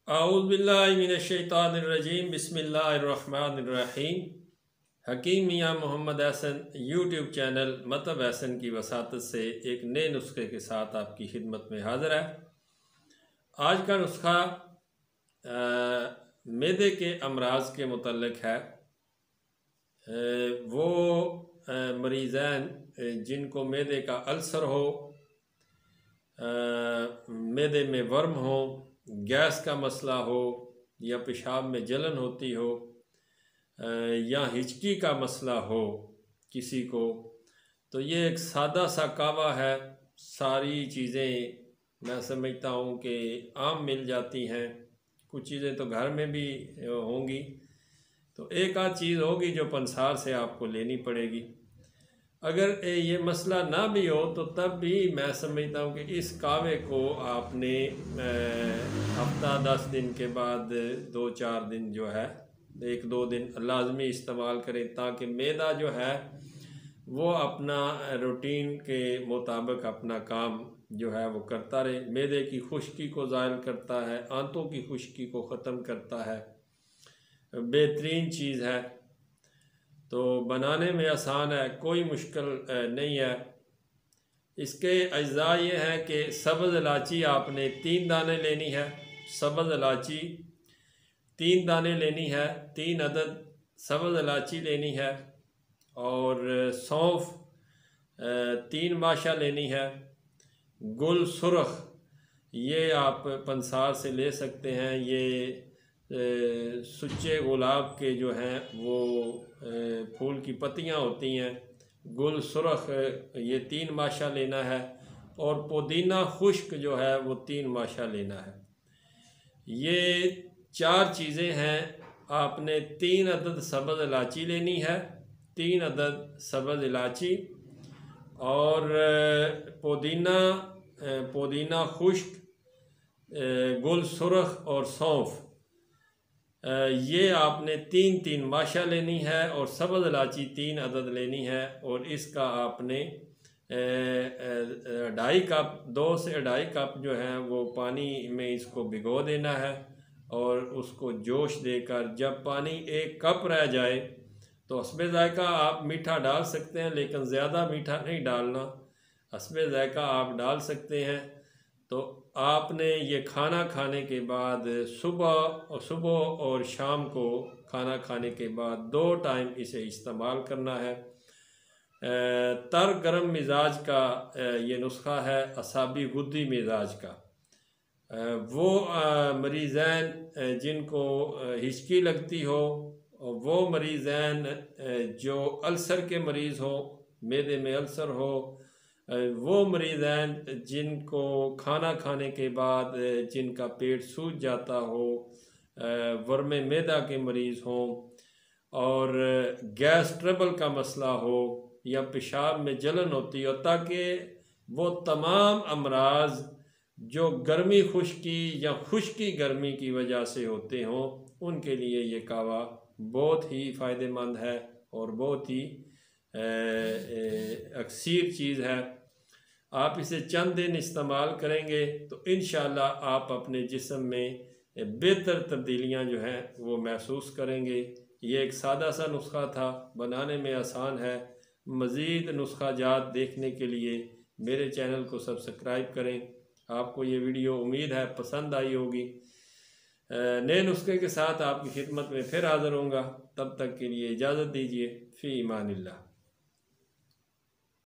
आऊज़ुबिल्लाहिमिनश्शैतानिर्रजीम बिस्मिल्लाहिर्रहमानिर्रहीम। हकीम मियाँ Mohammad Ehsan YouTube channel मतलब एहसन की वसातत से एक नए नुस्खे के साथ आपकी खिदमत में हाज़िर है। आज का नुस्खा मैदे के अमराज के मुतल्लिक़ है। वो मरीज़ान जिनको मैदे का अल्सर हो, मैदे में वर्म हो, गैस का मसला हो या पेशाब में जलन होती हो या हिचकी का मसला हो किसी को, तो ये एक सादा सा कावा है। सारी चीज़ें मैं समझता हूँ कि आम मिल जाती हैं, कुछ चीज़ें तो घर में भी होंगी, तो एक आध चीज़ होगी जो पंसार से आपको लेनी पड़ेगी। अगर ये मसला ना भी हो तो तब भी मैं समझता हूँ कि इस कावे को आपने हफ्ता 10 दिन के बाद 2-4 दिन जो है 1-2 दिन लाजमी इस्तेमाल करें, ताकि मैदा जो है वो अपना रूटीन के मुताबिक अपना काम जो है वो करता रहे। मैदे की खुश्की को ज़ायल करता है, आंतों की खुश्की को ख़त्म करता है, बेहतरीन चीज़ है। तो बनाने में आसान है, कोई मुश्किल नहीं है। इसके अज्जा ये हैं कि सब्ज़ इलायची आपने 3 दाने लेनी है, सब्ज़ इलायची 3 दाने लेनी है, 3 अदद सब्ज़ इलायची लेनी है, और सौंफ 3 माशा लेनी है। गुल सुरख ये आप पंसार से ले सकते हैं, ये सुच्चे गुलाब के जो हैं वो फूल की पत्तियां होती हैं। गुल सुरख ये 3 माशा लेना है, और पुदीना खुश्क जो है वो 3 माशा लेना है। ये 4 चीज़ें हैं। आपने 3 अदद सब्ज़ इलायची लेनी है, 3 अदद सब्ज़ इलायची, और पुदीना खुश्क, गुल सुरख और सौंफ, ये आपने 3-3 माशा लेनी है, और सब्ज़ इलायची 3 अदद लेनी है। और इसका आपने 2.5 कप 2 से 2.5 कप जो है वो पानी में इसको भिगो देना है, और उसको जोश देकर जब पानी 1 कप रह जाए तो हस्बे ज़ायक़ा आप मीठा डाल सकते हैं, लेकिन ज़्यादा मीठा नहीं डालना, हस्बे ज़ायक़ा आप डाल सकते हैं। तो आपने ये खाना खाने के बाद सुबह और शाम को खाना खाने के बाद 2 टाइम इसे इस्तेमाल करना है। तर गरम मिजाज का ये नुस्खा है, असाबी गुद्दी मिजाज का। वो मरीज़ान जिनको हिचकी लगती हो, वो मरीज़ान जो अल्सर के मरीज़ हो, मैदे में अल्सर हो, वो मरीज़ान जिनको खाना खाने के बाद जिनका पेट सूज जाता हो, वर्म मैदा के मरीज़ हों, और गैस ट्रबल का मसला हो या पेशाब में जलन होती हो, ताकि वो तमाम अमराज जो गर्मी खुश्की या खुश्की गर्मी की वजह से होते हों, उनके लिए ये कावा बहुत ही फ़ायदेमंद है और बहुत ही अक्सीर चीज़ है। आप इसे चंद दिन इस्तेमाल करेंगे तो इंशाअल्लाह आप अपने जिस्म में बेहतर तब्दीलियां जो हैं वो महसूस करेंगे। ये एक सादा सा नुस्खा था, बनाने में आसान है। मज़ीद नुस्खा जात देखने के लिए मेरे चैनल को सब्सक्राइब करें। आपको ये वीडियो उम्मीद है पसंद आई होगी। नए नुस्खे के साथ आपकी खिदमत में फिर हाज़िर होऊंगा। तब तक के लिए इजाज़त दीजिए। फ़ी ईमानिल्लाह।